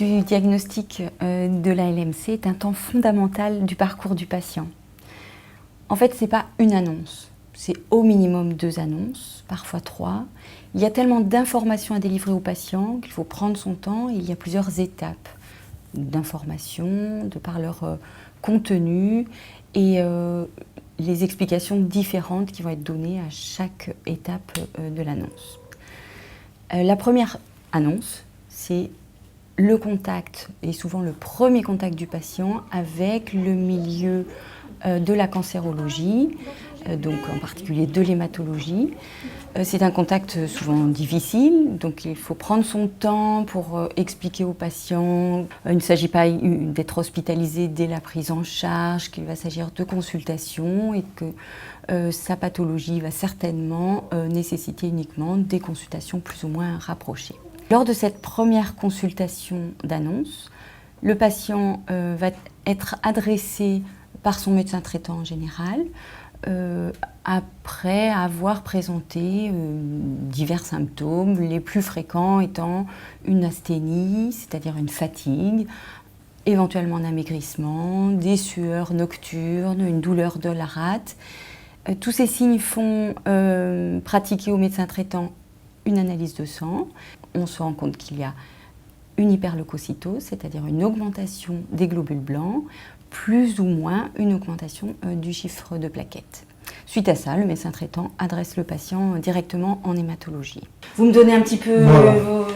du diagnostic de la LMC est un temps fondamental du parcours du patient. En fait, ce n'est pas une annonce, c'est au minimum 2 annonces, parfois 3. Il y a tellement d'informations à délivrer au patient qu'il faut prendre son temps. Il y a plusieurs étapes d'informations, de par leur contenu et les explications différentes qui vont être données à chaque étape de l'annonce. La première annonce, c'est le contact, et souvent le premier contact du patient avec le milieu de la cancérologie, donc en particulier de l'hématologie. C'est un contact souvent difficile, donc il faut prendre son temps pour expliquer au patient. Il ne s'agit pas d'être hospitalisé dès la prise en charge, qu'il va s'agir de consultation et que sa pathologie va certainement nécessiter uniquement des consultations plus ou moins rapprochées. Lors de cette première consultation d'annonce, le patient va être adressé par son médecin traitant en général, après avoir présenté divers symptômes, les plus fréquents étant une asthénie, c'est-à-dire une fatigue, éventuellement un amaigrissement, des sueurs nocturnes, une douleur de la rate. Tous ces signes font pratiquer au médecin traitant une analyse de sang. On se rend compte qu'il y a une hyperleucocytose, c'est-à-dire une augmentation des globules blancs, plus ou moins une augmentation du chiffre de plaquettes. Suite à ça, le médecin traitant adresse le patient directement en hématologie. Vous me donnez un petit peu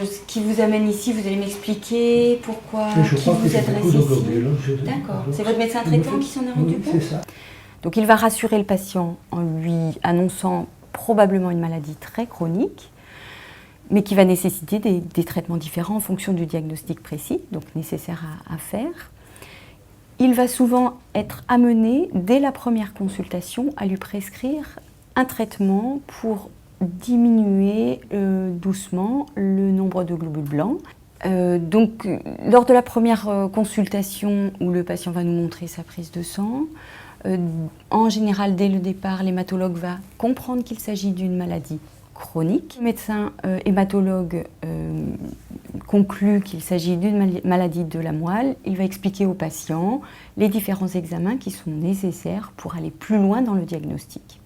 ce qui vous amène ici, vous allez m'expliquer pourquoi, qui vous adresse ici. D'accord, c'est votre médecin traitant qui s'en est rendu compte ? C'est ça. Donc il va rassurer le patient en lui annonçant probablement une maladie très chronique, mais qui va nécessiter des traitements différents en fonction du diagnostic précis, donc nécessaire à faire. Il va souvent être amené, dès la première consultation, à lui prescrire un traitement pour diminuer doucement le nombre de globules blancs. Donc, lors de la première consultation où le patient va nous montrer sa prise de sang, en général, dès le départ, l'hématologue va comprendre qu'il s'agit d'une maladie chronique. Le médecin hématologue conclut qu'il s'agit d'une maladie de la moelle. Il va expliquer au patient les différents examens qui sont nécessaires pour aller plus loin dans le diagnostic.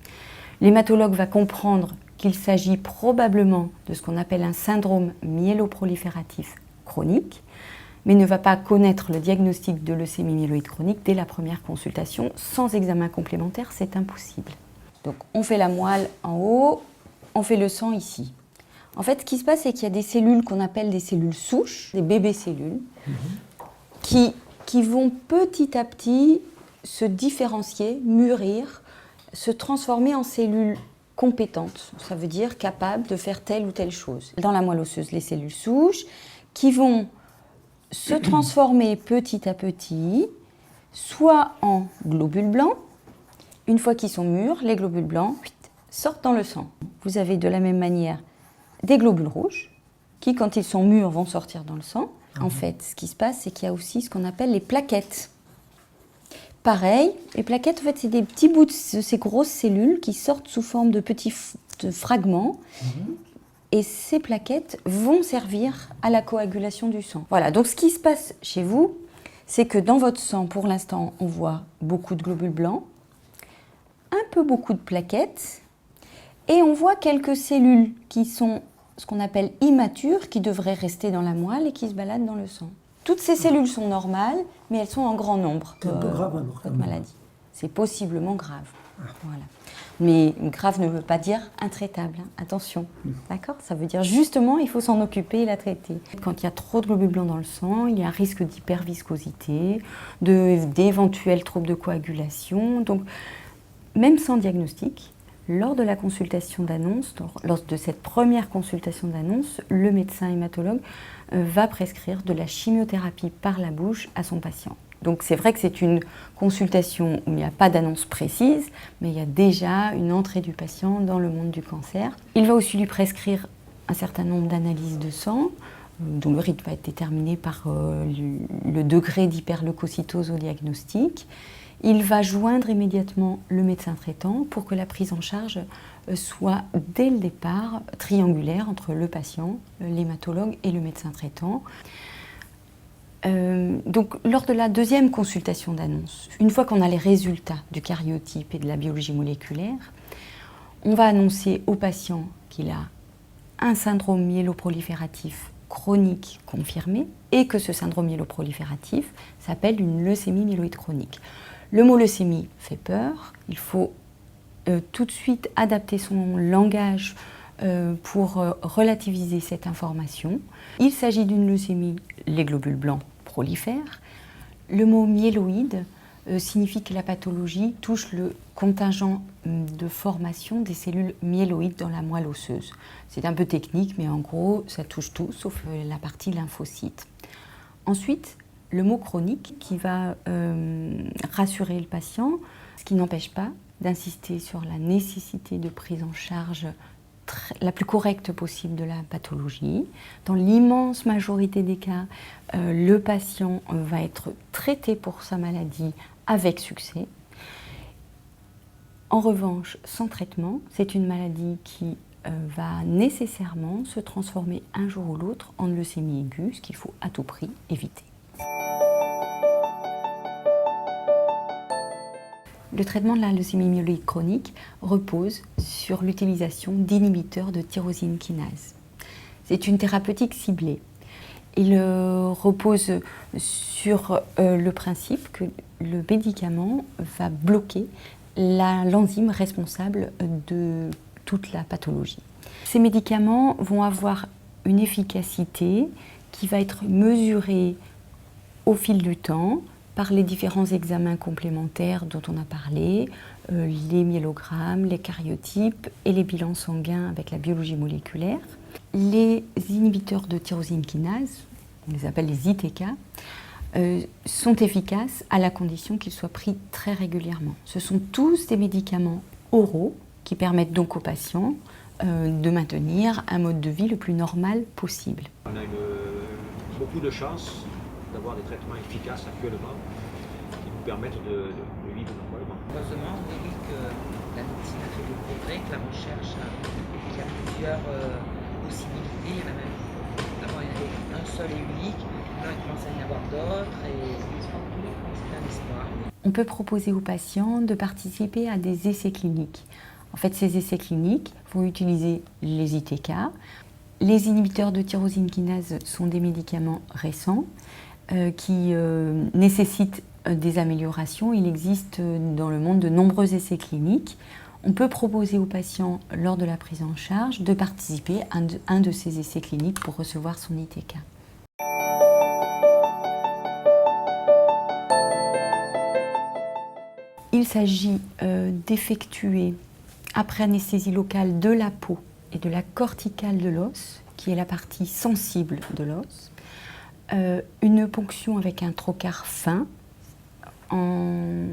L'hématologue va comprendre qu'il s'agit probablement de ce qu'on appelle un syndrome myéloprolifératif chronique, mais ne va pas connaître le diagnostic de leucémie myéloïde chronique dès la première consultation. Sans examen complémentaire, c'est impossible. Donc on fait la moelle en haut, on fait le sang ici. En fait, ce qui se passe, c'est qu'il y a des cellules qu'on appelle des cellules souches, des bébés cellules, qui vont petit à petit se différencier, mûrir, se transformer en cellules compétentes. Ça veut dire capables de faire telle ou telle chose. Dans la moelle osseuse, les cellules souches qui vont se transformer petit à petit, soit en globules blancs. Une fois qu'ils sont mûrs, les globules blancs sortent dans le sang. Vous avez de la même manière des globules rouges qui, quand ils sont mûrs, vont sortir dans le sang. En fait, ce qui se passe, c'est qu'il y a aussi ce qu'on appelle les plaquettes. Pareil, les plaquettes, en fait, c'est des petits bouts de ces grosses cellules qui sortent sous forme de petits fragments. Et ces plaquettes vont servir à la coagulation du sang. Voilà, donc ce qui se passe chez vous, c'est que dans votre sang, pour l'instant, on voit beaucoup de globules blancs, un peu beaucoup de plaquettes, et on voit quelques cellules qui sont ce qu'on appelle immatures, qui devraient rester dans la moelle et qui se baladent dans le sang. Toutes ces cellules sont normales, mais elles sont en grand nombre. C'est un peu grave alors. Votre maladie. C'est possiblement grave. Voilà. Mais grave ne veut pas dire intraitable, hein. Attention. D'accord ? Ça veut dire justement, il faut s'en occuper et la traiter. Quand il y a trop de globules blancs dans le sang, il y a un risque d'hyperviscosité, d'éventuels troubles de coagulation. Donc, même sans diagnostic, lors de la consultation d'annonce, lors de cette première consultation d'annonce, le médecin hématologue va prescrire de la chimiothérapie par la bouche à son patient. Donc c'est vrai que c'est une consultation où il n'y a pas d'annonce précise, mais il y a déjà une entrée du patient dans le monde du cancer. Il va aussi lui prescrire un certain nombre d'analyses de sang, dont le rythme va être déterminé par le degré d'hyperleucocytose au diagnostic. Il va joindre immédiatement le médecin traitant pour que la prise en charge soit dès le départ triangulaire entre le patient, l'hématologue et le médecin traitant. Donc, lors de la deuxième consultation d'annonce, une fois qu'on a les résultats du karyotype et de la biologie moléculaire, on va annoncer au patient qu'il a un syndrome myéloprolifératif chronique confirmé et que ce syndrome myéloprolifératif s'appelle une leucémie myéloïde chronique. Le mot leucémie fait peur, il faut tout de suite adapter son langage pour relativiser cette information. Il s'agit d'une leucémie, les globules blancs prolifèrent. Le mot myéloïde signifie que la pathologie touche le contingent de formation des cellules myéloïdes dans la moelle osseuse. C'est un peu technique, mais en gros, ça touche tout, sauf la partie lymphocyte. Ensuite, le mot chronique qui va rassurer le patient, ce qui n'empêche pas d'insister sur la nécessité de prise en charge la plus correcte possible de la pathologie. Dans l'immense majorité des cas, le patient va être traité pour sa maladie avec succès. En revanche, sans traitement, c'est une maladie qui va nécessairement se transformer un jour ou l'autre en leucémie aiguë, ce qu'il faut à tout prix éviter. Le traitement de la leucémie myéloïde chronique repose sur l'utilisation d'inhibiteurs de tyrosine kinase. C'est une thérapeutique ciblée. Il repose sur le principe que le médicament va bloquer l'enzyme responsable de toute la pathologie. Ces médicaments vont avoir une efficacité qui va être mesurée au fil du temps par les différents examens complémentaires dont on a parlé, les myélogrammes, les karyotypes et les bilans sanguins avec la biologie moléculaire. Les inhibiteurs de tyrosine kinase, on les appelle les ITK, sont efficaces à la condition qu'ils soient pris très régulièrement. Ce sont tous des médicaments oraux qui permettent donc aux patients de maintenir un mode de vie le plus normal possible. On a beaucoup de chance d'avoir des traitements efficaces actuellement qui nous permettent de vivre normalement. Heureusement, on dit que la médecine a fait des progrès, que la recherche qu'il y a plusieurs possibilités. Il y en a même, avant il y en avait un seul et unique, maintenant il commence à y en avoir d'autres et c'est un espoir. On peut proposer aux patients de participer à des essais cliniques. En fait, ces essais cliniques vont utiliser les ITK. Les inhibiteurs de tyrosine kinase sont des médicaments récents qui nécessitent des améliorations. Il existe dans le monde de nombreux essais cliniques. On peut proposer aux patients, lors de la prise en charge, de participer à un de ces essais cliniques pour recevoir son ITK. Il s'agit d'effectuer, après anesthésie locale de la peau et de la corticale de l'os, qui est la partie sensible de l'os, une ponction avec un trocar fin en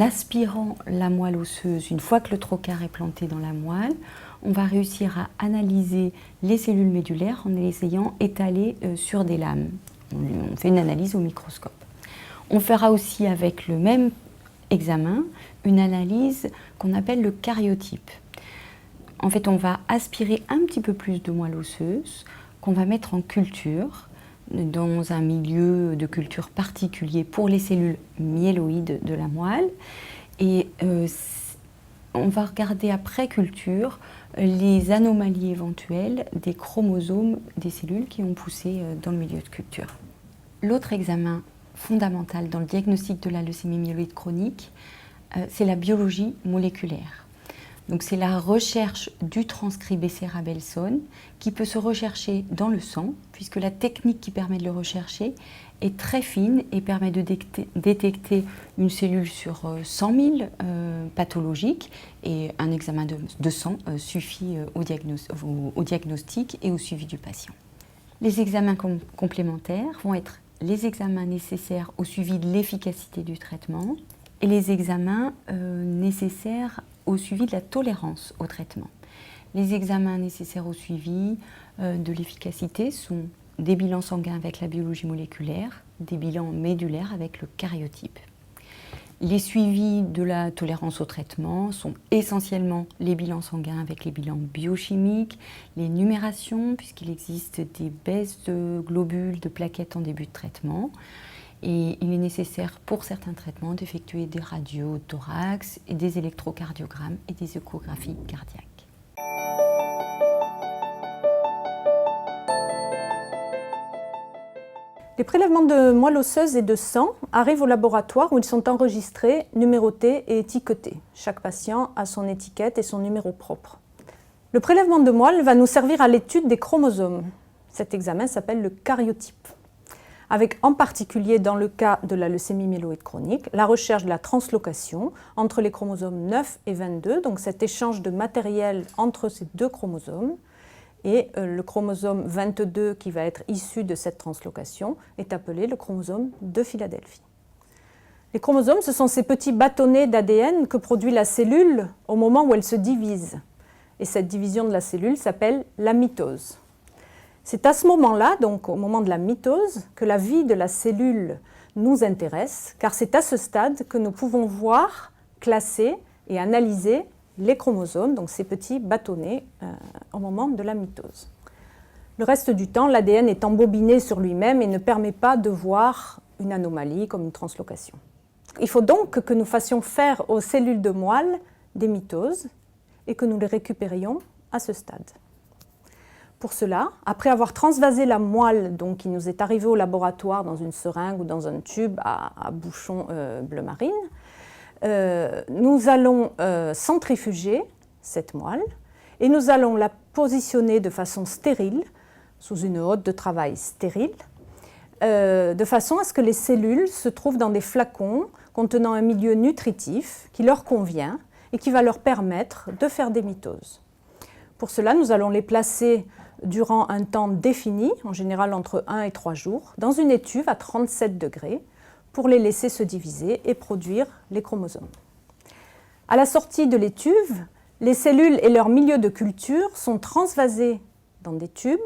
aspirant la moelle osseuse. Une fois que le trocar est planté dans la moelle, on va réussir à analyser les cellules médulaires en les ayant étalées sur des lames. On fait une analyse au microscope. On fera aussi avec le même examen une analyse qu'on appelle le karyotype. En fait, on va aspirer un petit peu plus de moelle osseuse qu'on va mettre en culture dans un milieu de culture particulier pour les cellules myéloïdes de la moelle. Et on va regarder après culture les anomalies éventuelles des chromosomes des cellules qui ont poussé dans le milieu de culture. L'autre examen fondamental dans le diagnostic de la leucémie myéloïde chronique, c'est la biologie moléculaire. Donc c'est la recherche du transcrit BCR-ABelSon qui peut se rechercher dans le sang, puisque la technique qui permet de le rechercher est très fine et permet de détecter une cellule sur 100 000 pathologiques, et un examen de sang suffit au diagnostic et au suivi du patient. Les examens complémentaires vont être les examens nécessaires au suivi de l'efficacité du traitement et les examens nécessaires au suivi de la tolérance au traitement. Les examens nécessaires au suivi de l'efficacité sont des bilans sanguins avec la biologie moléculaire, des bilans médulaires avec le karyotype. Les suivis de la tolérance au traitement sont essentiellement les bilans sanguins avec les bilans biochimiques, les numérations, puisqu'il existe des baisses de globules, de plaquettes en début de traitement. Et il est nécessaire pour certains traitements d'effectuer des radios thorax, et des électrocardiogrammes et des échographies cardiaques. Les prélèvements de moelle osseuse et de sang arrivent au laboratoire où ils sont enregistrés, numérotés et étiquetés. Chaque patient a son étiquette et son numéro propre. Le prélèvement de moelle va nous servir à l'étude des chromosomes. Cet examen s'appelle le cariotype, avec en particulier dans le cas de la leucémie myéloïde chronique, la recherche de la translocation entre les chromosomes 9 et 22, donc cet échange de matériel entre ces deux chromosomes. Et le chromosome 22 qui va être issu de cette translocation est appelé le chromosome de Philadelphie. Les chromosomes, ce sont ces petits bâtonnets d'ADN que produit la cellule au moment où elle se divise. Et cette division de la cellule s'appelle la mitose. C'est à ce moment-là, donc au moment de la mitose, que la vie de la cellule nous intéresse, car c'est à ce stade que nous pouvons voir, classer et analyser les chromosomes, donc ces petits bâtonnets, au moment de la mitose. Le reste du temps, l'ADN est embobiné sur lui-même et ne permet pas de voir une anomalie comme une translocation. Il faut donc que nous fassions faire aux cellules de moelle des mitoses et que nous les récupérions à ce stade. Pour cela, après avoir transvasé la moelle donc, qui nous est arrivée au laboratoire dans une seringue ou dans un tube à bouchon bleu marine, nous allons centrifuger cette moelle et nous allons la positionner de façon stérile, sous une hotte de travail stérile, de façon à ce que les cellules se trouvent dans des flacons contenant un milieu nutritif qui leur convient et qui va leur permettre de faire des mitoses. Pour cela, nous allons les placer durant un temps défini, en général entre 1 et 3 jours, dans une étuve à 37 degrés, pour les laisser se diviser et produire les chromosomes. À la sortie de l'étuve, les cellules et leur milieu de culture sont transvasés dans des tubes,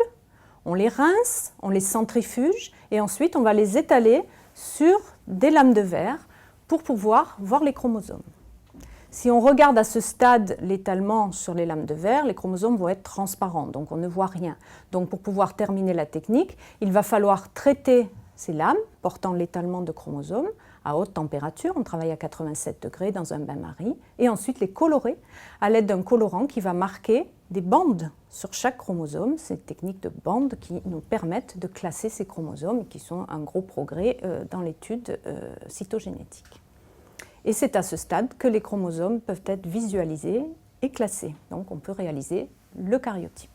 on les rince, on les centrifuge et ensuite on va les étaler sur des lames de verre pour pouvoir voir les chromosomes. Si on regarde à ce stade l'étalement sur les lames de verre, les chromosomes vont être transparents, donc on ne voit rien. Donc pour pouvoir terminer la technique, il va falloir traiter ces lames portant l'étalement de chromosomes à haute température, on travaille à 87 degrés dans un bain-marie, et ensuite les colorer à l'aide d'un colorant qui va marquer des bandes sur chaque chromosome, ces techniques de bandes qui nous permettent de classer ces chromosomes et qui sont un gros progrès dans l'étude cytogénétique. Et c'est à ce stade que les chromosomes peuvent être visualisés et classés. Donc on peut réaliser le cariotype.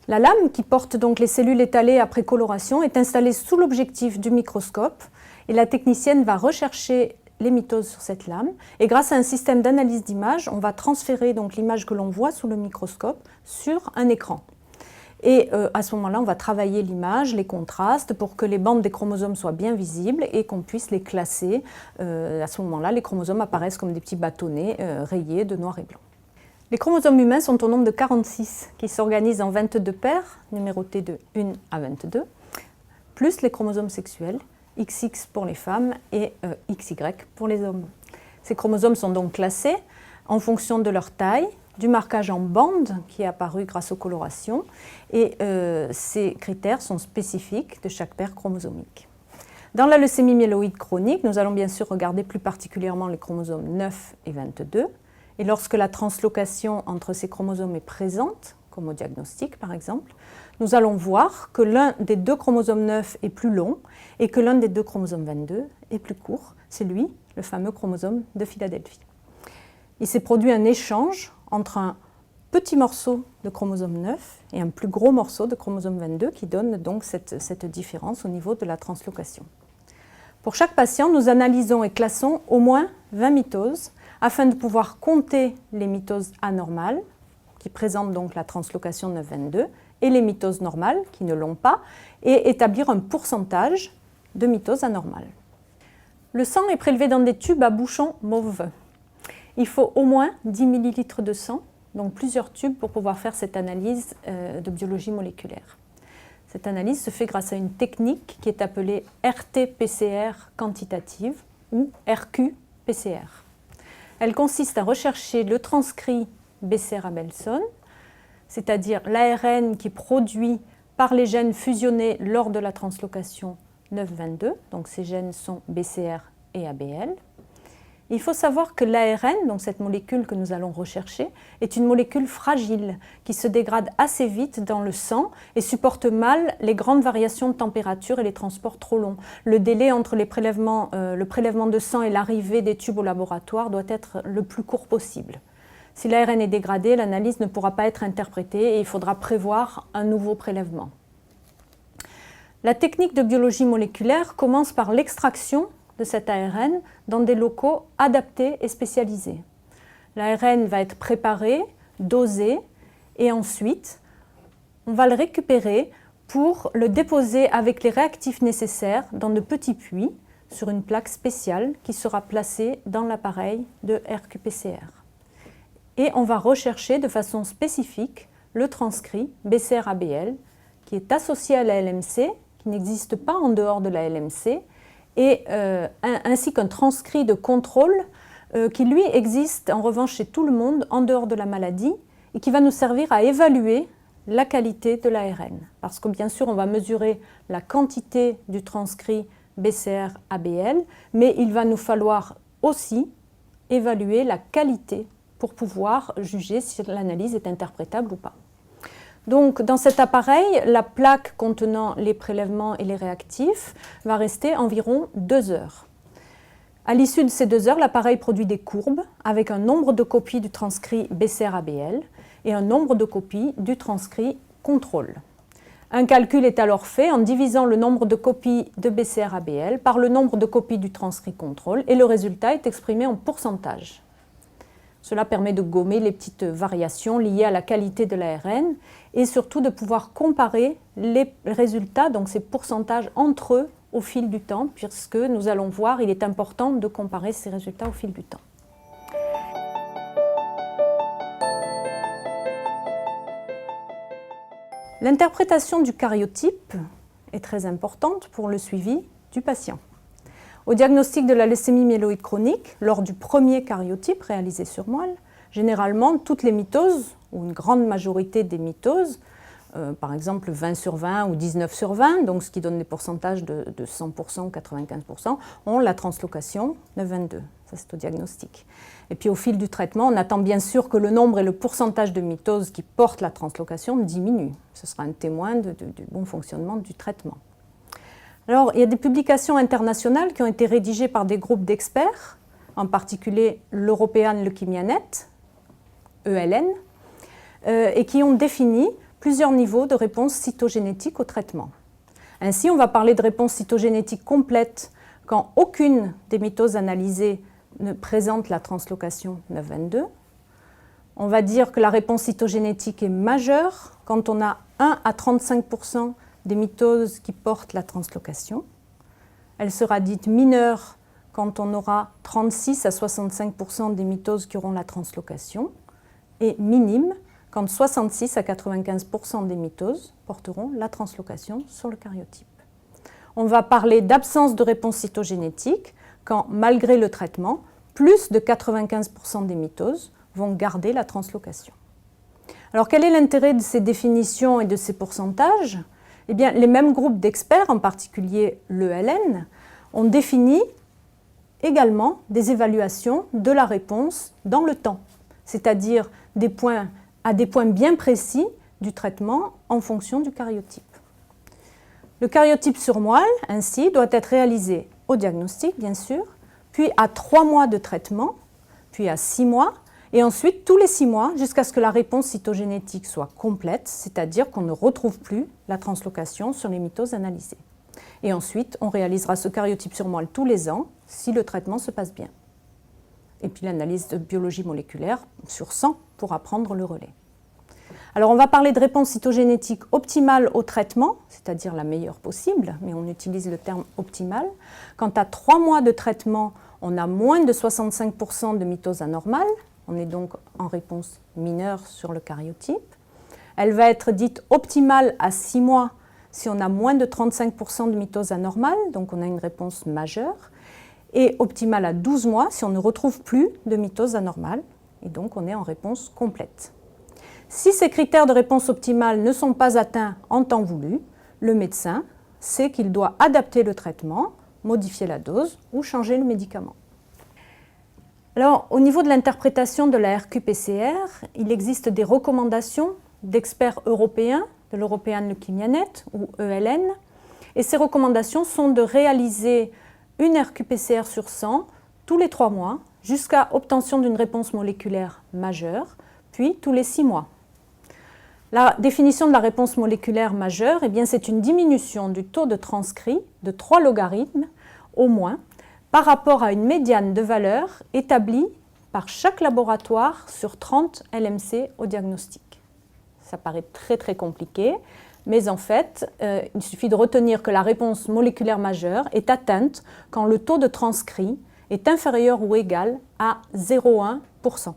La lame qui porte donc les cellules étalées après coloration est installée sous l'objectif du microscope et la technicienne va rechercher les mitoses sur cette lame et grâce à un système d'analyse d'image, on va transférer donc l'image que l'on voit sous le microscope sur un écran. Et à ce moment-là, on va travailler l'image, les contrastes pour que les bandes des chromosomes soient bien visibles et qu'on puisse les classer. À ce moment-là, les chromosomes apparaissent comme des petits bâtonnets rayés de noir et blanc. Les chromosomes humains sont au nombre de 46, qui s'organisent en 22 paires, numérotés de 1 à 22, plus les chromosomes sexuels, XX pour les femmes et XY pour les hommes. Ces chromosomes sont donc classés en fonction de leur taille, du marquage en bande qui est apparu grâce aux colorations, et ces critères sont spécifiques de chaque paire chromosomique. Dans la leucémie myéloïde chronique, nous allons bien sûr regarder plus particulièrement les chromosomes 9 et 22, et lorsque la translocation entre ces chromosomes est présente, comme au diagnostic par exemple, nous allons voir que l'un des deux chromosomes 9 est plus long et que l'un des deux chromosomes 22 est plus court. C'est lui, le fameux chromosome de Philadelphie. Il s'est produit un échange entre un petit morceau de chromosome 9 et un plus gros morceau de chromosome 22 qui donne donc cette différence au niveau de la translocation. Pour chaque patient, nous analysons et classons au moins 20 mitoses afin de pouvoir compter les mitoses anormales, qui présentent donc la translocation 9-22, et les mitoses normales, qui ne l'ont pas, et établir un pourcentage de mitoses anormales. Le sang est prélevé dans des tubes à bouchon mauve. Il faut au moins 10 ml de sang, donc plusieurs tubes pour pouvoir faire cette analyse de biologie moléculaire. Cette analyse se fait grâce à une technique qui est appelée RT-PCR quantitative, ou RQ-PCR. Elle consiste à rechercher le transcrit BCR-Abelson, c'est-à-dire l'ARN qui est produit par les gènes fusionnés lors de la translocation 922, donc ces gènes sont BCR et ABL. Il faut savoir que l'ARN, donc cette molécule que nous allons rechercher, est une molécule fragile qui se dégrade assez vite dans le sang et supporte mal les grandes variations de température et les transports trop longs. Le délai entre le prélèvement de sang et l'arrivée des tubes au laboratoire doit être le plus court possible. Si l'ARN est dégradé, l'analyse ne pourra pas être interprétée et il faudra prévoir un nouveau prélèvement. La technique de biologie moléculaire commence par l'extraction de cet ARN dans des locaux adaptés et spécialisés. L'ARN va être préparé, dosé et ensuite on va le récupérer pour le déposer avec les réactifs nécessaires dans de petits puits sur une plaque spéciale qui sera placée dans l'appareil de RQ-PCR. Et on va rechercher de façon spécifique le transcrit BCR-ABL qui est associé à la LMC, qui n'existe pas en dehors de la LMC, et ainsi qu'un transcrit de contrôle qui lui existe en revanche chez tout le monde en dehors de la maladie et qui va nous servir à évaluer la qualité de l'ARN. Parce que bien sûr on va mesurer la quantité du transcrit BCR-ABL, mais il va nous falloir aussi évaluer la qualité pour pouvoir juger si l'analyse est interprétable ou pas. Donc, dans cet appareil, la plaque contenant les prélèvements et les réactifs va rester environ 2 heures. À l'issue de ces 2 heures, l'appareil produit des courbes avec un nombre de copies du transcrit BCR-ABL et un nombre de copies du transcrit contrôle. Un calcul est alors fait en divisant le nombre de copies de BCR-ABL par le nombre de copies du transcrit contrôle et le résultat est exprimé en pourcentage. Cela permet de gommer les petites variations liées à la qualité de l'ARN et surtout de pouvoir comparer les résultats, donc ces pourcentages entre eux au fil du temps, puisque nous allons voir, il est important de comparer ces résultats au fil du temps. L'interprétation du karyotype est très importante pour le suivi du patient. Au diagnostic de la leucémie myéloïde chronique, lors du premier karyotype réalisé sur moelle, généralement toutes les mitoses, ou une grande majorité des mitoses, par exemple 20 sur 20 ou 19 sur 20, donc ce qui donne des pourcentages de 100% ou 95%, ont la translocation 922. Ça, c'est au diagnostic. Et puis au fil du traitement, on attend bien sûr que le nombre et le pourcentage de mitoses qui portent la translocation diminuent. Ce sera un témoin du bon fonctionnement du traitement. Alors, il y a des publications internationales qui ont été rédigées par des groupes d'experts, en particulier l'European Leukemia Net, ELN, et qui ont défini plusieurs niveaux de réponse cytogénétique au traitement. Ainsi, on va parler de réponse cytogénétique complète quand aucune des mitoses analysées ne présente la translocation 922. On va dire que la réponse cytogénétique est majeure quand on a 1 à 35% des mitoses qui portent la translocation. Elle sera dite mineure quand on aura 36 à 65% des mitoses qui auront la translocation et minime quand 66 à 95% des mitoses porteront la translocation sur le karyotype. On va parler d'absence de réponse cytogénétique quand, malgré le traitement, plus de 95% des mitoses vont garder la translocation. Alors, quel est l'intérêt de ces définitions et de ces pourcentages ? Eh bien, les mêmes groupes d'experts, en particulier l'ELN, ont défini également des évaluations de la réponse dans le temps, c'est-à-dire à des points bien précis du traitement en fonction du karyotype. Le karyotype sur moelle, ainsi, doit être réalisé au diagnostic, bien sûr, puis à 3 mois de traitement, puis à 6 mois, et ensuite tous les 6 mois jusqu'à ce que la réponse cytogénétique soit complète, c'est-à-dire qu'on ne retrouve plus la translocation sur les mitoses analysées. Et ensuite, on réalisera ce karyotype sur moelle tous les ans si le traitement se passe bien. Et puis l'analyse de biologie moléculaire sur 100 pourra prendre le relais. Alors on va parler de réponse cytogénétique optimale au traitement, c'est-à-dire la meilleure possible, mais on utilise le terme optimal. Quand à 3 mois de traitement, on a moins de 65% de mitoses anormales, on est donc en réponse mineure sur le karyotype. Elle va être dite optimale à 6 mois si on a moins de 35% de mitoses anormales, donc on a une réponse majeure. et optimale à 12 mois si on ne retrouve plus de mitose anormale, et donc on est en réponse complète. Si ces critères de réponse optimale ne sont pas atteints en temps voulu, le médecin sait qu'il doit adapter le traitement, modifier la dose ou changer le médicament. Alors, au niveau de l'interprétation de la RQ-PCR, il existe des recommandations d'experts européens, de l'European Leukemia Net ou ELN, et ces recommandations sont de réaliser une RQ-PCR sur 100 tous les 3 mois jusqu'à obtention d'une réponse moléculaire majeure, puis tous les 6 mois. La définition de la réponse moléculaire majeure, c'est une diminution du taux de transcrit de 3 logarithmes au moins par rapport à une médiane de valeurs établie par chaque laboratoire sur 30 LMC au diagnostic. Ça paraît très compliqué, mais en fait, il suffit de retenir que la réponse moléculaire majeure est atteinte quand le taux de transcrit est inférieur ou égal à 0,1%.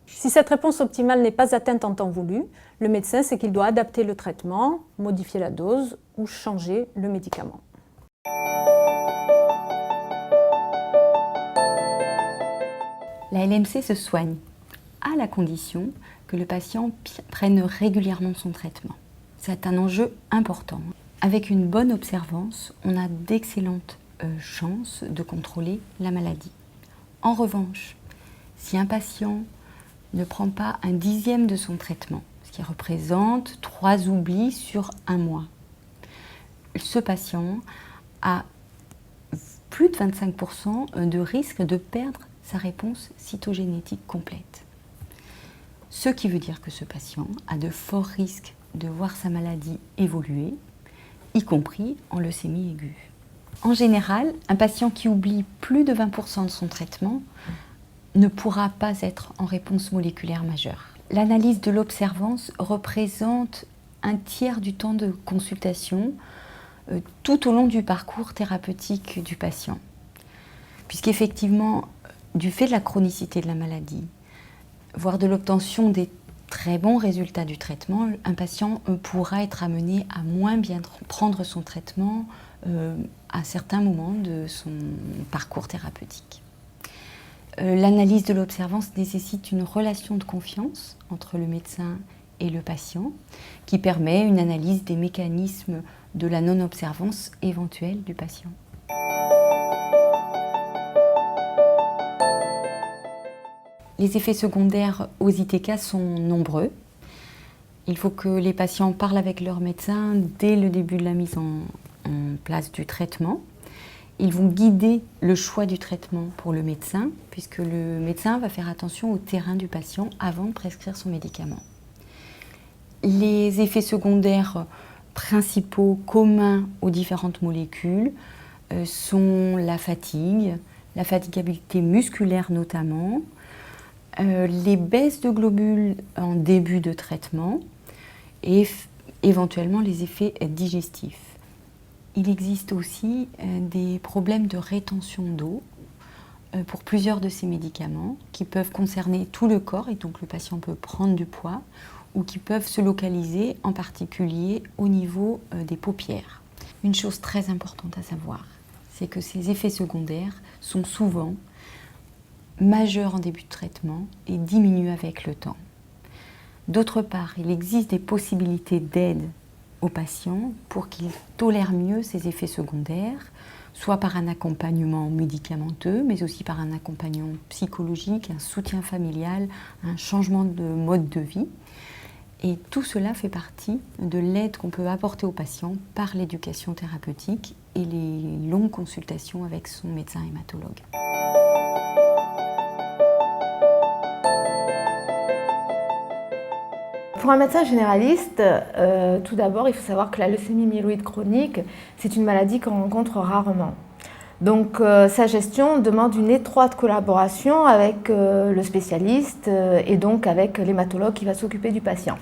Si cette réponse optimale n'est pas atteinte en temps voulu, le médecin sait qu'il doit adapter le traitement, modifier la dose ou changer le médicament. La LMC se soigne à la condition que le patient prenne régulièrement son traitement. C'est un enjeu important. Avec une bonne observance, on a d'excellentes chances de contrôler la maladie. En revanche, si un patient ne prend pas un dixième de son traitement, ce qui représente 3 oublis sur 1 mois, ce patient a plus de 25% de risque de perdre sa réponse cytogénétique complète. Ce qui veut dire que ce patient a de forts risques de voir sa maladie évoluer, y compris en leucémie aiguë. En général, un patient qui oublie plus de 20% de son traitement ne pourra pas être en réponse moléculaire majeure. L'analyse de l'observance représente un tiers du temps de consultation tout au long du parcours thérapeutique du patient. Puisqu'effectivement, du fait de la chronicité de la maladie, voire de l'obtention des très bons résultats du traitement, un patient pourra être amené à moins bien prendre son traitement à certains moments de son parcours thérapeutique. L'analyse de l'observance nécessite une relation de confiance entre le médecin et le patient qui permet une analyse des mécanismes de la non-observance éventuelle du patient. Les effets secondaires aux ITK sont nombreux. Il faut que les patients parlent avec leur médecin dès le début de la mise en place du traitement. Ils vont guider le choix du traitement pour le médecin, puisque le médecin va faire attention au terrain du patient avant de prescrire son médicament. Les effets secondaires principaux communs aux différentes molécules sont la fatigabilité musculaire notamment, les baisses de globules en début de traitement et éventuellement les effets digestifs. Il existe aussi des problèmes de rétention d'eau pour plusieurs de ces médicaments qui peuvent concerner tout le corps et donc le patient peut prendre du poids ou qui peuvent se localiser en particulier au niveau des paupières. Une chose très importante à savoir, c'est que ces effets secondaires sont souvent majeurs en début de traitement et diminuent avec le temps. D'autre part, il existe des possibilités d'aide aux patients pour qu'ils tolèrent mieux ces effets secondaires, soit par un accompagnement médicamenteux, mais aussi par un accompagnement psychologique, un soutien familial, un changement de mode de vie. Et tout cela fait partie de l'aide qu'on peut apporter aux patients par l'éducation thérapeutique et les longues consultations avec son médecin hématologue. Pour un médecin généraliste, tout d'abord, il faut savoir que la leucémie myéloïde chronique, c'est une maladie qu'on rencontre rarement. Donc, sa gestion demande une étroite collaboration avec le spécialiste et donc avec l'hématologue qui va s'occuper du patient.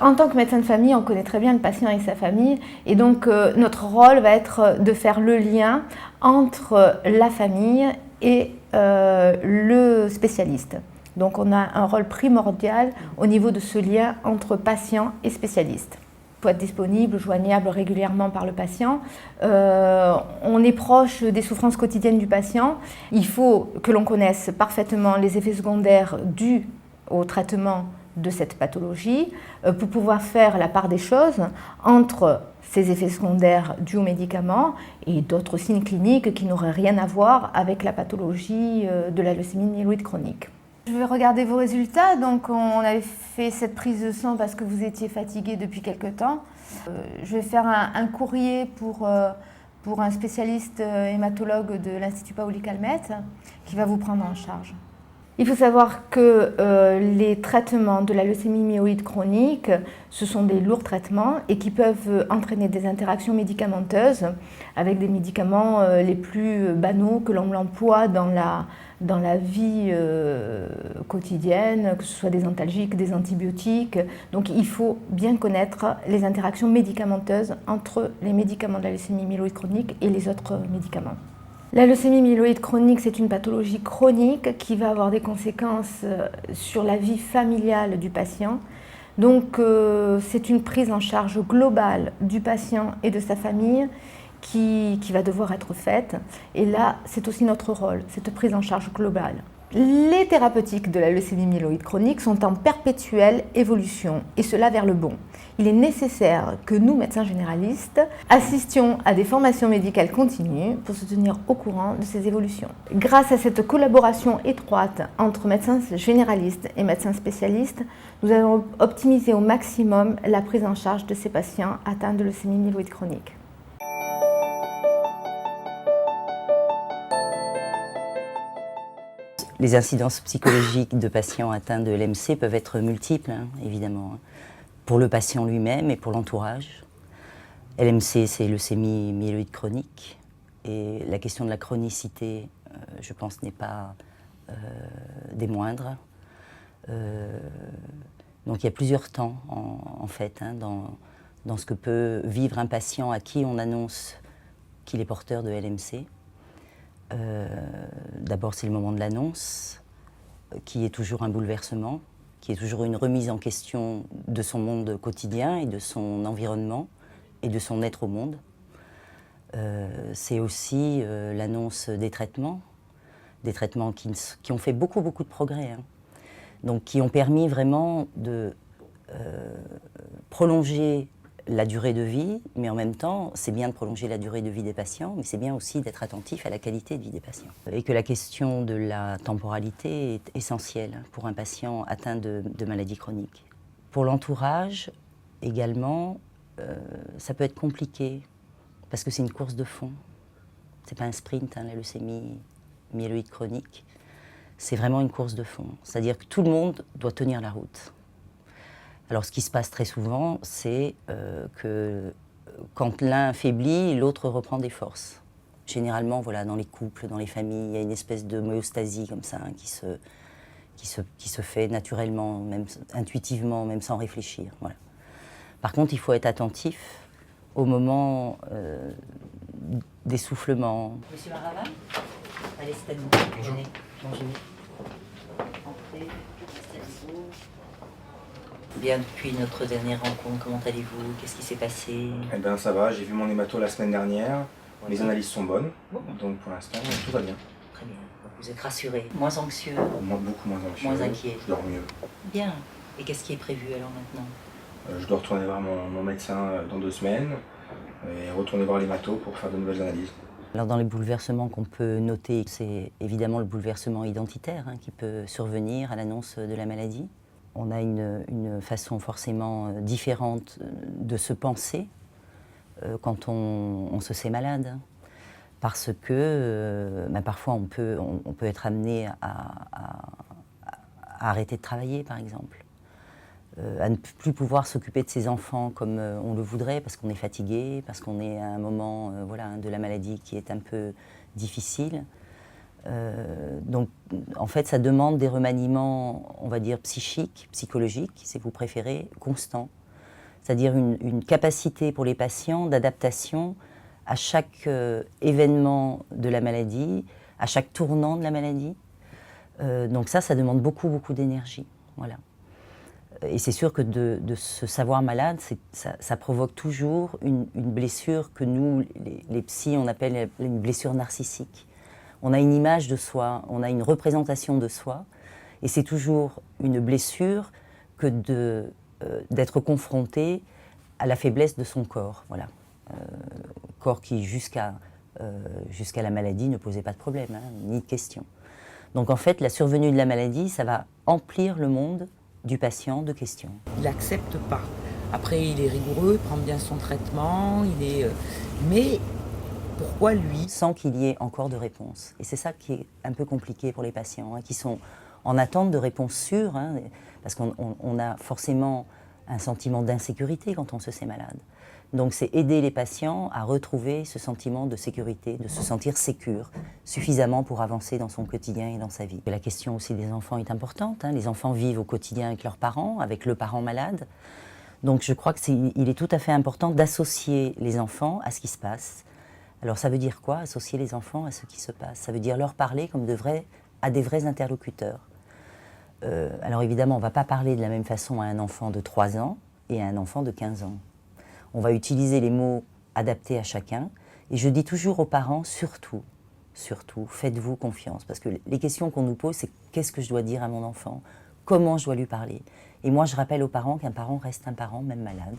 En tant que médecin de famille, on connaît très bien le patient et sa famille et donc notre rôle va être de faire le lien entre la famille et le spécialiste. Donc on a un rôle primordial au niveau de ce lien entre patient et spécialiste. faut être disponible, joignable régulièrement par le patient. On est proche des souffrances quotidiennes du patient. Il faut que l'on connaisse parfaitement les effets secondaires dus au traitement de cette pathologie pour pouvoir faire la part des choses entre ces effets secondaires dus aux médicaments et d'autres signes cliniques qui n'auraient rien à voir avec la pathologie de la leucémie myéloïde chronique. Je vais regarder vos résultats. Donc, on avait fait cette prise de sang parce que vous étiez fatigué depuis quelque temps. Je vais faire un courrier pour un spécialiste hématologue de l'Institut Paoli-Calmette qui va vous prendre en charge. Il faut savoir que les traitements de la leucémie myéloïde chronique, ce sont des lourds traitements et qui peuvent entraîner des interactions médicamenteuses avec des médicaments les plus banaux que l'on emploie dans la vie quotidienne, que ce soit des antalgiques, des antibiotiques. Donc il faut bien connaître les interactions médicamenteuses entre les médicaments de la leucémie myéloïde chronique et les autres médicaments. La leucémie myéloïde chronique, c'est une pathologie chronique qui va avoir des conséquences sur la vie familiale du patient. Donc c'est une prise en charge globale du patient et de sa famille qui va devoir être faite. Et là, c'est aussi notre rôle, cette prise en charge globale. Les thérapeutiques de la leucémie myéloïde chronique sont en perpétuelle évolution, et cela vers le bon. Il est nécessaire que nous, médecins généralistes, assistions à des formations médicales continues pour se tenir au courant de ces évolutions. Grâce à cette collaboration étroite entre médecins généralistes et médecins spécialistes, nous allons optimiser au maximum la prise en charge de ces patients atteints de leucémie myéloïde chronique. Les incidences psychologiques de patients atteints de LMC peuvent être multiples, évidemment, pour le patient lui-même et pour l'entourage. LMC, c'est leucémie myéloïde chronique, et la question de la chronicité, je pense, n'est pas des moindres. Donc il y a plusieurs temps, en fait, dans ce que peut vivre un patient à qui on annonce qu'il est porteur de LMC. D'abord, c'est le moment de l'annonce, qui est toujours un bouleversement, qui est toujours une remise en question de son monde quotidien et de son environnement et de son être au monde. C'est aussi l'annonce des traitements qui ont fait beaucoup de progrès, donc qui ont permis vraiment de prolonger la durée de vie, mais en même temps, c'est bien de prolonger la durée de vie des patients, mais c'est bien aussi d'être attentif à la qualité de vie des patients. Et que la question de la temporalité est essentielle pour un patient atteint de maladies chroniques. Pour l'entourage, également, ça peut être compliqué, parce que c'est une course de fond. C'est pas un sprint, la leucémie myéloïde chronique. C'est vraiment une course de fond. C'est-à-dire que tout le monde doit tenir la route. Alors, ce qui se passe très souvent, c'est que quand l'un faiblit, l'autre reprend des forces. Généralement, voilà, dans les couples, dans les familles, il y a une espèce de homéostasie comme ça qui se fait naturellement, même intuitivement, même sans réfléchir. Voilà. Par contre, il faut être attentif au moment d'essoufflement. Monsieur Maraval, allez, c'est à vous. Bonjour. Bonjour. Entrez, installez-vous. Bien, depuis notre dernière rencontre, comment allez-vous? Qu'est-ce qui s'est passé? Eh bien, ça va, j'ai vu mon hémato la semaine dernière, ouais. Mes analyses sont bonnes, donc pour l'instant, tout va bien. Très bien, vous êtes rassuré, moins anxieux? Beaucoup moins anxieux, moins inquiet. Je dors mieux. Bien, et qu'est-ce qui est prévu alors maintenant? Je dois retourner voir mon médecin dans 2 semaines, et retourner voir l'hémato pour faire de nouvelles analyses. Alors dans les bouleversements qu'on peut noter, c'est évidemment le bouleversement identitaire qui peut survenir à l'annonce de la maladie. On a une façon forcément différente de se penser quand on se sait malade, parce que parfois on peut être amené à arrêter de travailler, par exemple, à ne plus pouvoir s'occuper de ses enfants comme on le voudrait, parce qu'on est fatigué, parce qu'on est à un moment de la maladie qui est un peu difficile. Donc, en fait, ça demande des remaniements, on va dire, psychologiques, si vous préférez, constants. C'est-à-dire une capacité pour les patients d'adaptation à chaque événement de la maladie, à chaque tournant de la maladie. Donc ça demande beaucoup d'énergie. Voilà. Et c'est sûr que de se savoir malade, ça provoque toujours une blessure que nous, les psys, on appelle une blessure narcissique. On a une image de soi, on a une représentation de soi, et c'est toujours une blessure que d'être confronté à la faiblesse de son corps. Voilà. Corps qui, jusqu'à la maladie, ne posait pas de problème, hein, ni de question. Donc en fait, la survenue de la maladie, ça va emplir le monde du patient de questions. Il n'accepte pas. Après, il est rigoureux, il prend bien son traitement, mais pourquoi lui? Sans qu'il y ait encore de réponse. Et c'est ça qui est un peu compliqué pour les patients, hein, qui sont en attente de réponses sûres, hein, parce qu'on a forcément un sentiment d'insécurité quand on se sent malade. Donc c'est aider les patients à retrouver ce sentiment de sécurité, de se sentir sécure, suffisamment pour avancer dans son quotidien et dans sa vie. Et la question aussi des enfants est importante, hein. Les enfants vivent au quotidien avec leurs parents, avec le parent malade. Donc je crois qu'il est tout à fait important d'associer les enfants à ce qui se passe. Alors ça veut dire quoi, associer les enfants à ce qui se passe? Ça veut dire leur parler comme à des vrais interlocuteurs. Alors évidemment, on ne va pas parler de la même façon à un enfant de 3 ans et à un enfant de 15 ans. On va utiliser les mots adaptés à chacun. Et je dis toujours aux parents, surtout, faites-vous confiance. Parce que les questions qu'on nous pose, c'est qu'est-ce que je dois dire à mon enfant? Comment je dois lui parler? Et moi, je rappelle aux parents qu'un parent reste un parent, même malade,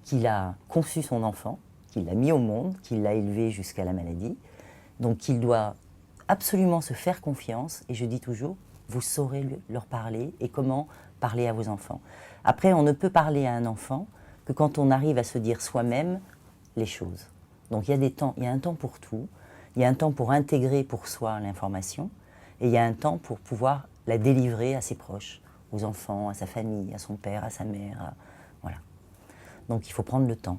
qu'il a conçu son enfant, qu'il l'a mis au monde, qu'il l'a élevé jusqu'à la maladie. Donc qu'il doit absolument se faire confiance. Et je dis toujours, vous saurez leur parler et comment parler à vos enfants. Après, on ne peut parler à un enfant que quand on arrive à se dire soi-même les choses. Donc il y a un temps pour tout, il y a un temps pour intégrer pour soi l'information, et il y a un temps pour pouvoir la délivrer à ses proches, aux enfants, à sa famille, à son père, à sa mère, voilà. Donc il faut prendre le temps.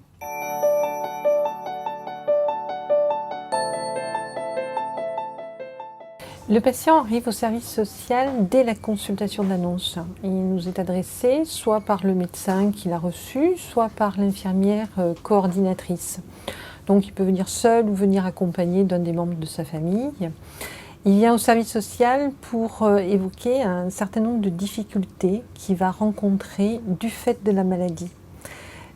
Le patient arrive au service social dès la consultation d'annonce. Il nous est adressé soit par le médecin qui l'a reçu, soit par l'infirmière coordinatrice. Donc il peut venir seul ou venir accompagné d'un des membres de sa famille. Il vient au service social pour évoquer un certain nombre de difficultés qu'il va rencontrer du fait de la maladie.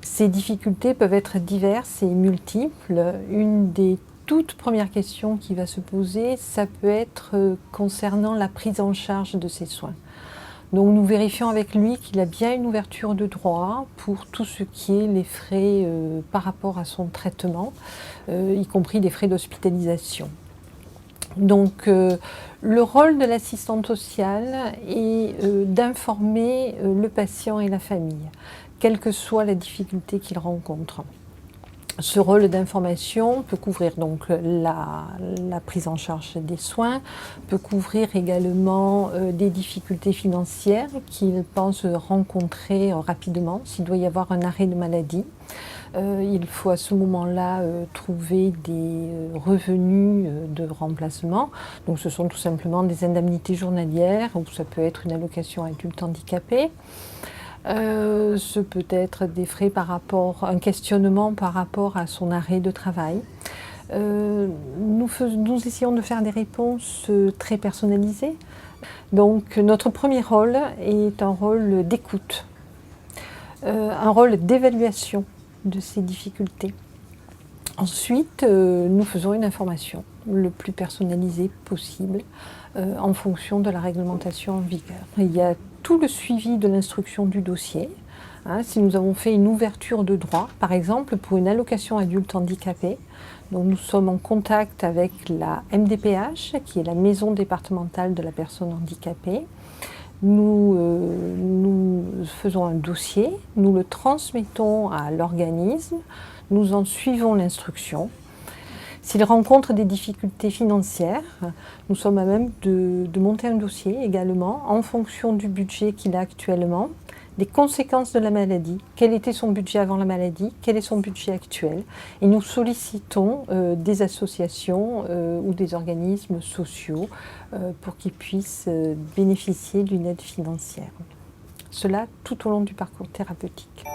Ces difficultés peuvent être diverses et multiples. Une des toute première question qui va se poser, ça peut être concernant la prise en charge de ses soins. Donc nous vérifions avec lui qu'il a bien une ouverture de droit pour tout ce qui est les frais par rapport à son traitement, y compris des frais d'hospitalisation. Donc le rôle de l'assistante sociale est d'informer le patient et la famille, quelle que soit la difficulté qu'il rencontre. Ce rôle d'information peut couvrir donc la prise en charge des soins, peut couvrir également des difficultés financières qu'il pense rencontrer rapidement s'il doit y avoir un arrêt de maladie. Il faut à ce moment-là trouver des revenus de remplacement. Donc ce sont tout simplement des indemnités journalières ou ça peut être une allocation adulte handicapé. Ce peut être des frais un questionnement par rapport à son arrêt de travail. Nous essayons de faire des réponses très personnalisées. Donc notre premier rôle est un rôle d'écoute, un rôle d'évaluation de ces difficultés. Ensuite, nous faisons une information le plus personnalisée possible en fonction de la réglementation en vigueur. Il y a tout le suivi de l'instruction du dossier. Si nous avons fait une ouverture de droit, par exemple pour une allocation adulte handicapé, donc nous sommes en contact avec la MDPH, qui est la maison départementale de la personne handicapée. Nous faisons un dossier, nous le transmettons à l'organisme, nous en suivons l'instruction. S'il rencontre des difficultés financières, nous sommes à même de monter un dossier également en fonction du budget qu'il a actuellement, des conséquences de la maladie, quel était son budget avant la maladie, quel est son budget actuel. Et nous sollicitons des associations ou des organismes sociaux pour qu'ils puissent bénéficier d'une aide financière. Cela tout au long du parcours thérapeutique.